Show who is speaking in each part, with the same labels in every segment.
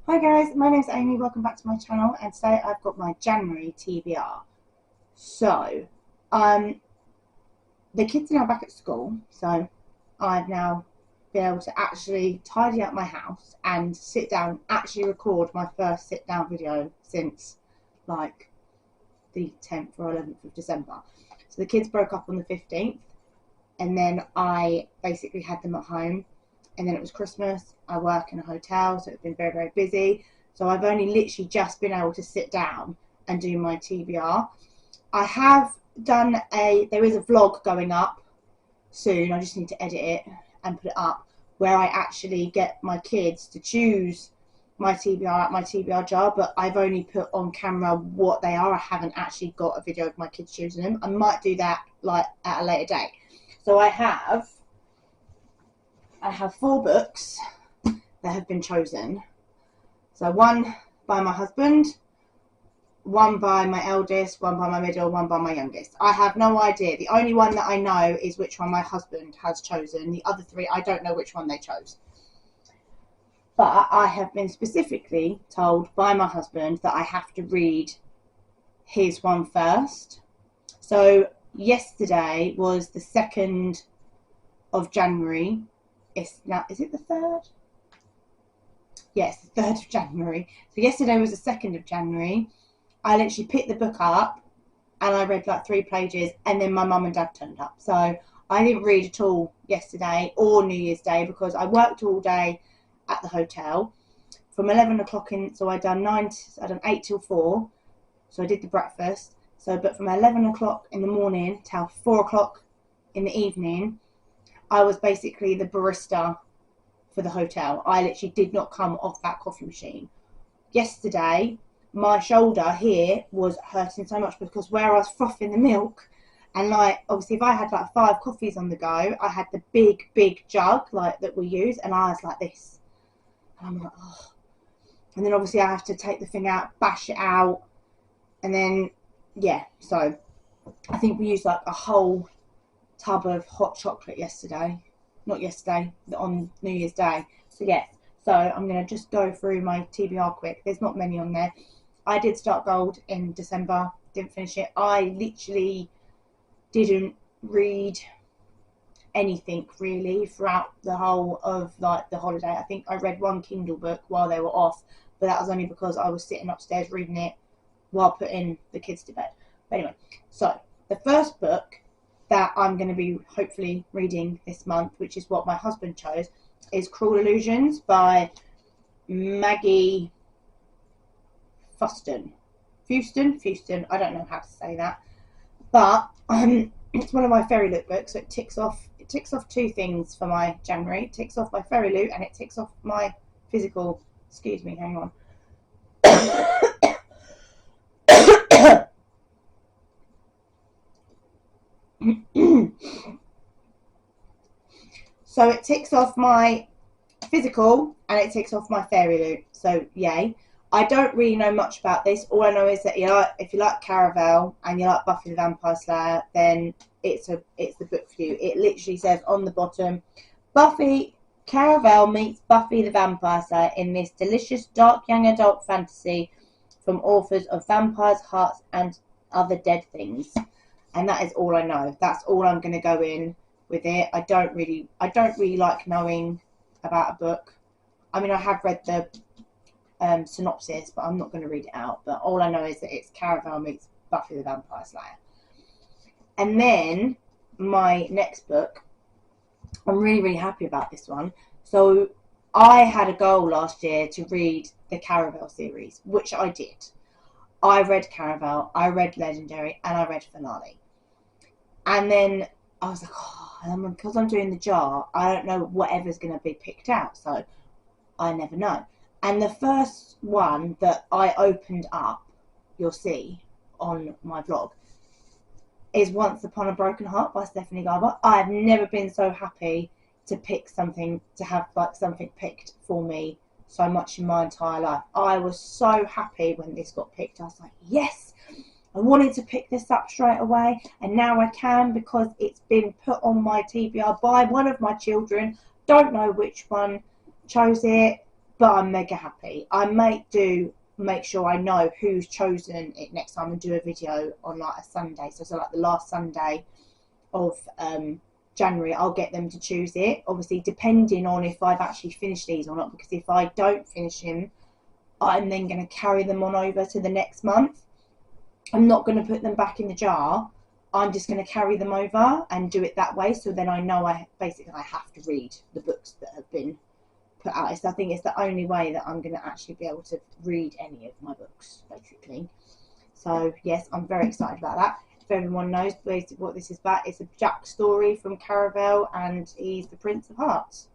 Speaker 1: Hi guys, my name's Amy, welcome back to my channel, and today I've got my January TBR. So, the kids are now back at school, so I've now been able to actually tidy up my house and sit down, actually record my first sit down video since like the 10th or 11th of December. So the kids broke up on the 15th, and then I basically had them at home. And then it was Christmas. I work in a hotel, so it's been very, very busy. So I've only literally just been able to sit down and do my TBR. I have done there is a vlog going up soon. I just need to edit it and put it up, where I actually get my kids to choose my TBR at my TBR jar, but I've only put on camera what they are. I haven't actually got a video of my kids choosing them. I might do that like at a later date. So I have 4 books that have been chosen. So one by my husband, one by my eldest, one by my middle, one by my youngest. I have no idea. The only one that I know is which one my husband has chosen. The other 3, I don't know which one they chose. But I have been specifically told by my husband that I have to read his one first. So yesterday was the 2nd of January. It's now, is it the 3rd? Yes, the 3rd of January. So yesterday was the 2nd of January. I literally picked the book up and I read like 3 pages, and then my mum and dad turned up. So I didn't read at all yesterday or New Year's Day because I worked all day at the hotel from 11 o'clock in. So I done 8 till 4. So I did the breakfast. But from 11 o'clock in the morning till 4 o'clock in the evening, I was basically the barista for the hotel. I literally did not come off that coffee machine. Yesterday, my shoulder here was hurting so much because where I was frothing the milk, and like obviously if I had like 5 coffees on the go, I had the big jug like that we use, and I was like this. And I'm like, oh. And then obviously I have to take the thing out, bash it out, and then yeah, so I think we used like a whole tub of hot chocolate on New Year's Day. So yes, so I'm going to just go through my TBR quick. There's not many on there. I did start Gold in December, didn't finish it. I literally didn't read anything really throughout the whole of like the holiday. I think I read 1 Kindle book while they were off, but that was only because I was sitting upstairs reading it while putting the kids to bed. But anyway, so the first book that I'm going to be hopefully reading this month, which is what my husband chose, is Cruel Illusions by Maggie Fuston, I don't know how to say that, but it's one of my fairy loot books, so it ticks off 2 things for my January. It ticks off my fairy loot and it ticks off my physical, excuse me, hang on. So it ticks off my physical and it ticks off my fairy loot, so yay. I don't really know much about this. All I know is that if you like Caraval and you like Buffy the Vampire Slayer, then it's the book for you. It literally says on the bottom, Caraval meets Buffy the Vampire Slayer in this delicious dark young adult fantasy from authors of Vampires, Hearts and Other Dead Things. And that is all I know. That's all I'm going to go in with it. I don't really like knowing about a book. I mean, I have read the synopsis, but I'm not going to read it out. But all I know is that it's Caraval meets Buffy the Vampire Slayer. And then my next book, I'm really happy about this one. So I had a goal last year to read the Caraval series, which I did. I read Caraval, I read Legendary, and I read Finale. And then I was like, oh, because I'm doing the jar, I don't know whatever's going to be picked out, so I never know. And the first one that I opened up, you'll see on my vlog, is Once Upon a Broken Heart by Stephanie Garber. I've never been so happy to pick something, to have like something picked for me so much in my entire life. I was so happy when this got picked. I was like, yes, I wanted to pick this up straight away, and now I can because it's been put on my TBR by one of my children. Don't know which one chose it. but I'm mega happy. I might make sure I know who's chosen it next time and do a video on like a Sunday. So like the last Sunday of January, I'll get them to choose it. Obviously, depending on if I've actually finished these or not, because if I don't finish them, I'm then going to carry them on over to the next month. I'm not going to put them back in the jar. I'm just going to carry them over and do it that way. So then I know I have to read the books that have been put out. So I think it's the only way that I'm going to actually be able to read any of my books, basically. So yes, I'm very excited about that. If everyone knows basically what this is about, it's a Jack story from Caravel, and he's the Prince of Hearts.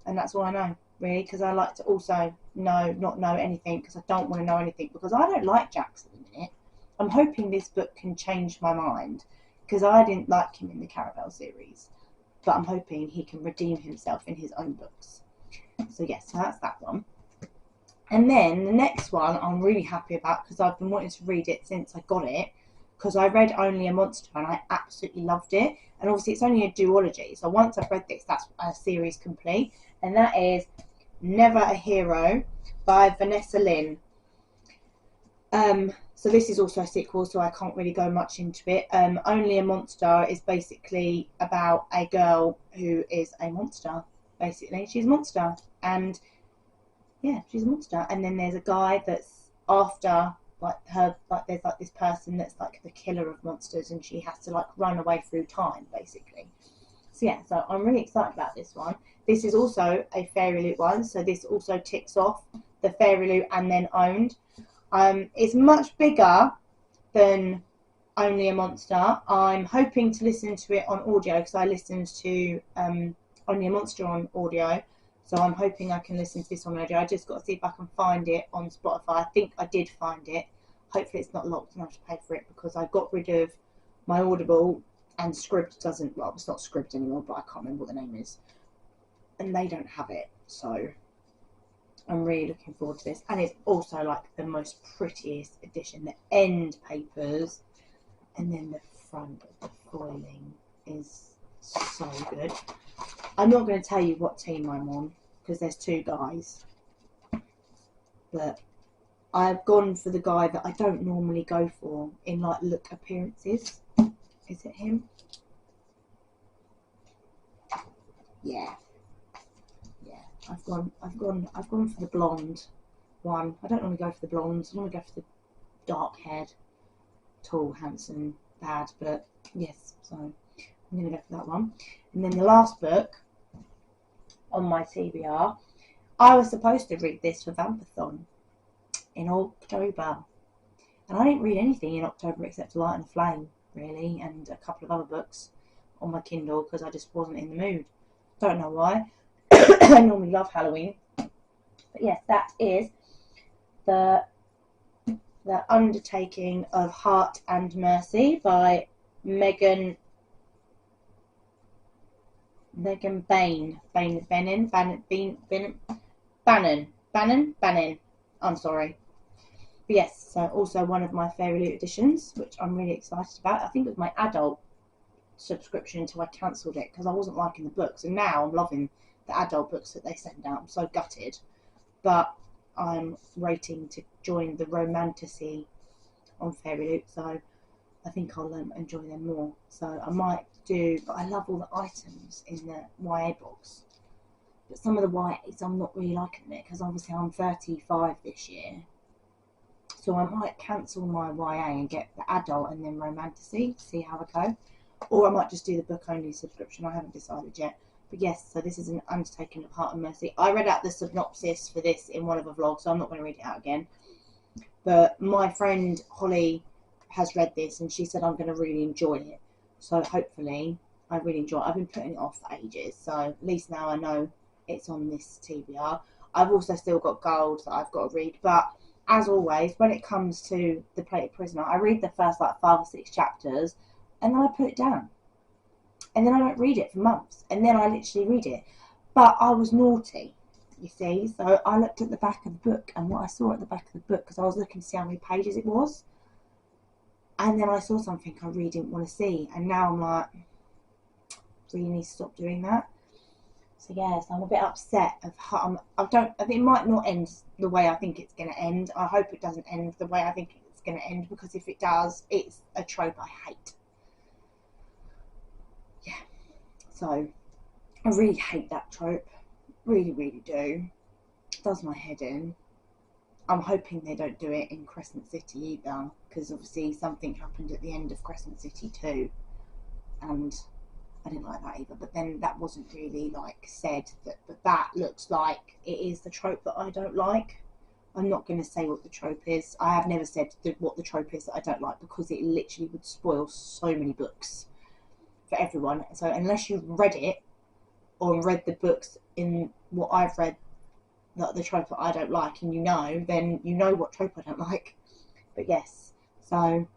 Speaker 1: And that's all I know, really, because I like to also not know anything, because I don't want to know anything, because I don't like Jack's at the minute. I'm hoping this book can change my mind, because I didn't like him in the Caravel series, but I'm hoping he can redeem himself in his own books. So yes, so that's that one. And then the next one I'm really happy about, because I've been wanting to read it since I got it, because I read Only a Monster and I absolutely loved it. And obviously it's only a duology, so once I've read this, that's a series complete. And that is Never a Hero by Vanessa Lynn. So this is also a sequel, so I can't really go much into it. Only a Monster is basically about a girl who is a monster. Basically, she's a monster, and yeah, she's a monster. And then there's a guy that's after there's like this person that's like the killer of monsters, and she has to like run away through time, basically. So yeah, so I'm really excited about this one. This is also a Fairy Loot one, so this also ticks off the Fairy Loot and then Owned. It's much bigger than Only a Monster. I'm hoping to listen to it on audio, because I listened to Only a Monster on audio. So I'm hoping I can listen to this on audio. I just got to see if I can find it on Spotify. I think I did find it. Hopefully it's not locked and I have to pay for it, because I got rid of my Audible, and Scribd doesn't, well, it's not Scribd anymore, but I can't remember what the name is. And they don't have it. So I'm really looking forward to this. And it's also like the most prettiest edition. The end papers and then the front of the foiling is so good. I'm not going to tell you what team I'm on, because there's two guys, but I've gone for the guy that I don't normally go for in like look appearances. Is it him? Yeah. I've gone for the blonde one. I don't normally go for the blondes. I normally go for the dark haired, tall, handsome, bad, but yes, so I'm going to go for that one. And then the last book on my TBR, I was supposed to read this for Vampathon in October, and I didn't read anything in October except Light and Flame, really, and a couple of other books on my Kindle, because I just wasn't in the mood. Don't know why. I normally love Halloween, but yes, that is the Undertaking of Heart and Mercy by Megan Bannon. I'm sorry. But yes, so also one of my Fairy Loot editions, which I'm really excited about. I think it was my adult subscription until I cancelled it, because I wasn't liking the books, and now I'm loving the adult books that they send out. I'm so gutted, but I'm waiting to join the Romantasy on Fairy Loot, so I think I'll enjoy them more. So I might do, but I love all the items in the YA box. But some of the YAs I'm not really liking it, because obviously I'm 35 this year. So I might cancel my YA and get the adult and then Romantasy to see how I go. Or I might just do the book only subscription. I haven't decided yet. But yes, so this is an Undertaking of Heart and Mercy. I read out the synopsis for this in one of the vlogs, so I'm not going to read it out again. But my friend Holly has read this, and she said I'm going to really enjoy it. So hopefully I really enjoy it. I've been putting it off for ages, so at least now I know it's on this TBR. I've also still got Gold that I've got to read, but as always, when it comes to The Plated Prisoner, I read the first like 5 or 6 chapters, and then I put it down. And then I don't read it for months, and then I literally read it. But I was naughty, you see, so I looked at the back of the book, and what I saw at the back of the book, because I was looking to see how many pages it was, and then I saw something I really didn't want to see, and now I'm like, really need to stop doing that. So yes, I'm a bit upset of how it might not end the way I think it's going to end. I hope it doesn't end the way I think it's going to end, because if it does, it's a trope I hate. Yeah. So I really hate that trope. Really, really do. It does my head in. I'm hoping they don't do it in Crescent City either, because obviously something happened at the end of Crescent City too, and I didn't like that either. But then that wasn't really like said, but that looks like it is the trope that I don't like. I'm not going to say what the trope is. I have never said what the trope is that I don't like, because it literally would spoil so many books for everyone. So unless you've read it or read the books in what I've read, like the trope that I don't like, and then you know what trope I don't like. But yes, so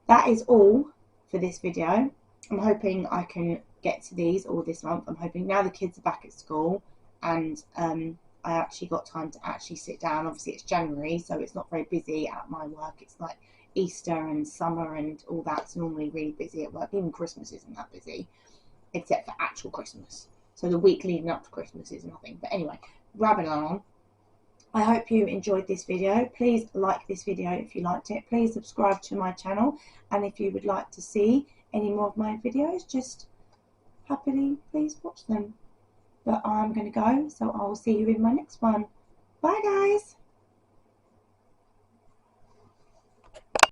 Speaker 1: that is all for this video. I'm hoping I can get to these all this month. I'm hoping now the kids are back at school, and I actually got time to actually sit down. Obviously it's January, so it's not very busy at my work. It's like Easter and summer and all that's normally really busy at work. Even Christmas isn't that busy, except for actual Christmas. So the week leading up to Christmas is nothing. But anyway, rabbiting on. I hope you enjoyed this video. Please like this video if you liked it. Please subscribe to my channel. And if you would like to see any more of my videos, just happily please watch them. But I'm going to go, so I will see you in my next one. Bye guys!